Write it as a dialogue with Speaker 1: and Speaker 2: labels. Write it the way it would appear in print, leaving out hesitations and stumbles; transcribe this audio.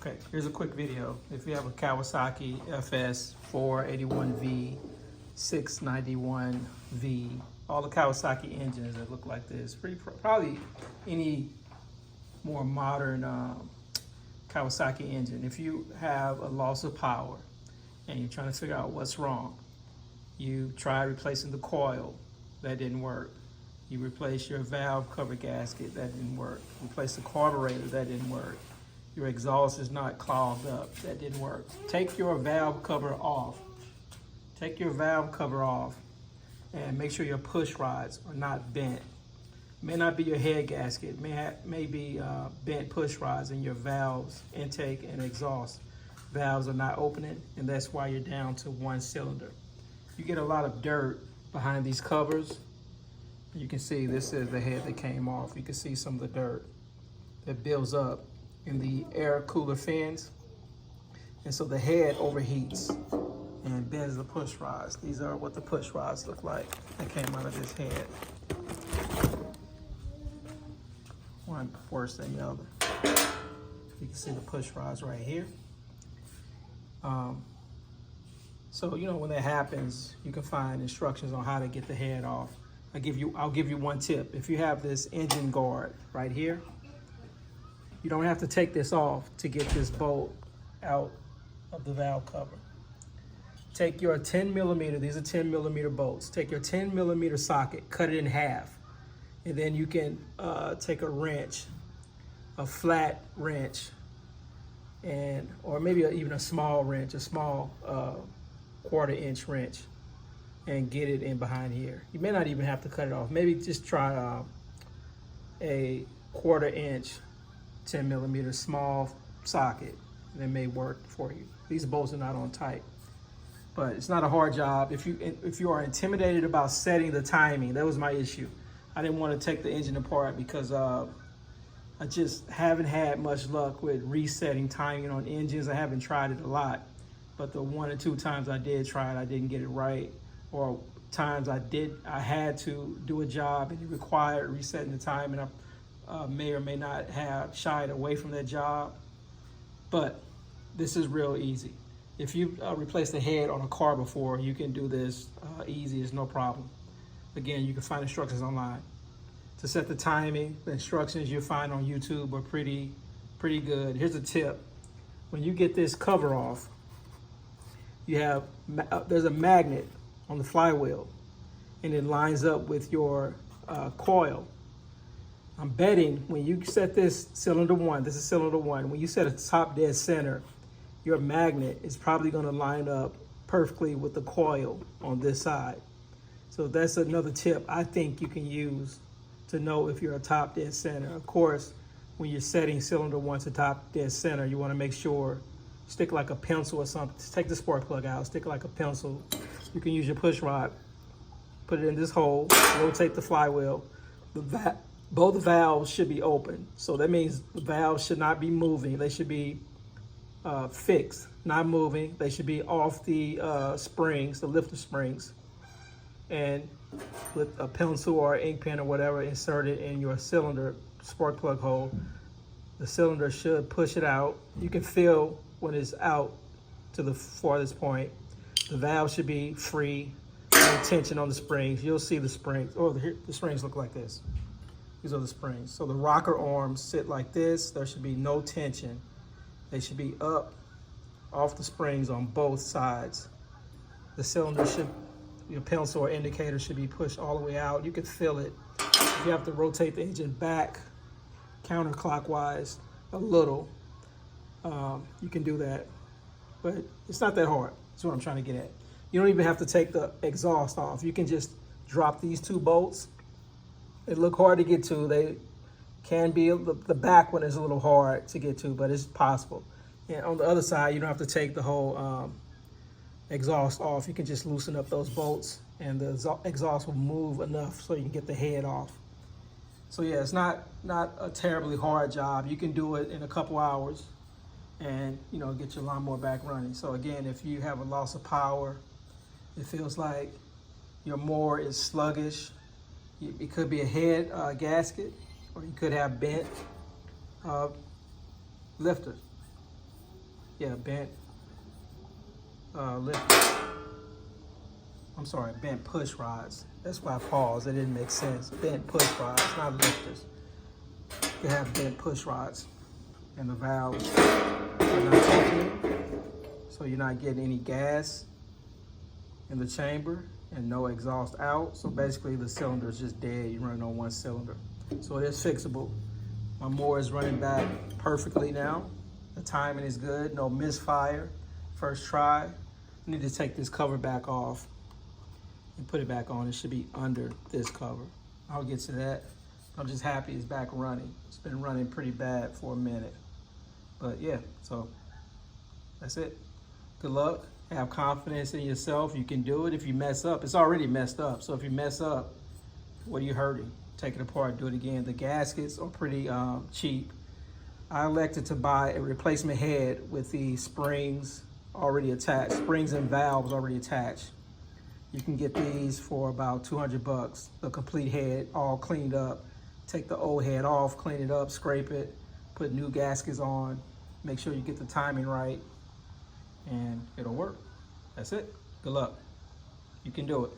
Speaker 1: Okay, here's a quick video. If you have a Kawasaki FS481v 691v, all the Kawasaki engines that look like this, probably any more modern Kawasaki engine. If you have a loss of power and you're trying to figure out what's wrong, you try replacing the coil, that didn't work. You replace your valve cover gasket, that didn't work. Replace the carburetor, that didn't work. Your exhaust is not clogged up, that didn't work. Take your valve cover off. Take your valve cover off and make sure your push rods are not bent. It may not be your head gasket, may be bent push rods in your valves, intake and exhaust. Valves are not opening, and that's why you're down to one cylinder. You get a lot of dirt behind these covers. You can see this is the head that came off. You can see some of the dirt that builds up in the air cooler fins. And so the head overheats and bends the push rods. These are what the push rods look like that came out of this head. One worse than the other. You can see the push rods right here. So, you know, when that happens, you can find instructions on how to get the head off. I'll give you one tip. If you have this engine guard right here, you don't have to take this off to get this bolt out of the valve cover. Take your 10 millimeter, these are 10 millimeter bolts. Take your 10 millimeter socket, cut it in half. And then you can take a wrench, a flat wrench, or maybe even a small wrench, a small 1/4 inch wrench, and get it in behind here. You may not even have to cut it off. Maybe just try a 1/4 inch 10 millimeter small socket, and it may work for you. These bolts are not on tight, but it's not a hard job. If you are intimidated about setting the timing, that was my issue. I didn't want to take the engine apart because I just haven't had much luck with resetting timing on engines. I haven't tried it a lot, but the 1 or 2 times I did try it, I didn't get it right. Or times I had to do a job and it required resetting the time, and I may or may not have shied away from that job. But this is real easy. If you replaced the head on a car before, you can do this easy, it's no problem. Again, you can find instructions online. To set the timing, the instructions you'll find on YouTube are pretty good. Here's a tip. When you get this cover off, there's a magnet on the flywheel, and it lines up with your coil. I'm betting when you set this cylinder 1, this is cylinder 1, when you set a top dead center, your magnet is probably going to line up perfectly with the coil on this side. So that's another tip I think you can use to know if you're a top dead center. Of course, when you're setting cylinder 1 to top dead center, you want to make sure, stick like a pencil or something. Take the spark plug out, stick like a pencil. You can use your push rod, put it in this hole, rotate the flywheel. Both valves should be open. So that means the valves should not be moving. They should be fixed, not moving. They should be off the springs, the lifter springs. And with a pencil or ink pen or whatever, insert it in your cylinder spark plug hole. The cylinder should push it out. You can feel when it's out to the farthest point. The valve should be free, no tension on the springs. You'll see the springs, the springs look like this. These are the springs. So the rocker arms sit like this. There should be no tension. They should be up off the springs on both sides. The cylinder your pencil or indicator should be pushed all the way out. You can feel it. If you have to rotate the engine back counterclockwise a little, you can do that. But it's not that hard. That's what I'm trying to get at. You don't even have to take the exhaust off. You can just drop these 2 bolts. They look hard to get to. They can be, the back one is a little hard to get to, but it's possible. And on the other side, you don't have to take the whole exhaust off. You can just loosen up those bolts and the exhaust will move enough so you can get the head off. So yeah, it's not a terribly hard job. You can do it in a couple hours and, you know, get your lawnmower back running. So again, if you have a loss of power, it feels like your mower is sluggish, it could be a head gasket, or you could have bent lifters. bent bent push rods. That's why I paused. It didn't make sense. Bent push rods, not lifters. You have bent push rods, and the valves are not opening, so you're not getting any gas in the chamber and no exhaust out. So basically the cylinder is just dead. You're running on one cylinder. So it is fixable. My mower is running back perfectly now. The timing is good, no misfire. First try. I need to take this cover back off and put it back on. It should be under this cover. I'll get to that. I'm just happy it's back running. It's been running pretty bad for a minute. But yeah, so that's it. Good luck. Have confidence in yourself. You can do it. If you mess up, it's already messed up. So if you mess up, what are you hurting? Take it apart, do it again. The gaskets are pretty cheap. I elected to buy a replacement head with the springs already attached, springs and valves already attached. You can get these for about 200 bucks, the complete head, all cleaned up. Take the old head off, clean it up, scrape it, put new gaskets on, make sure you get the timing right, and it'll work. That's it. Good luck. You can do it.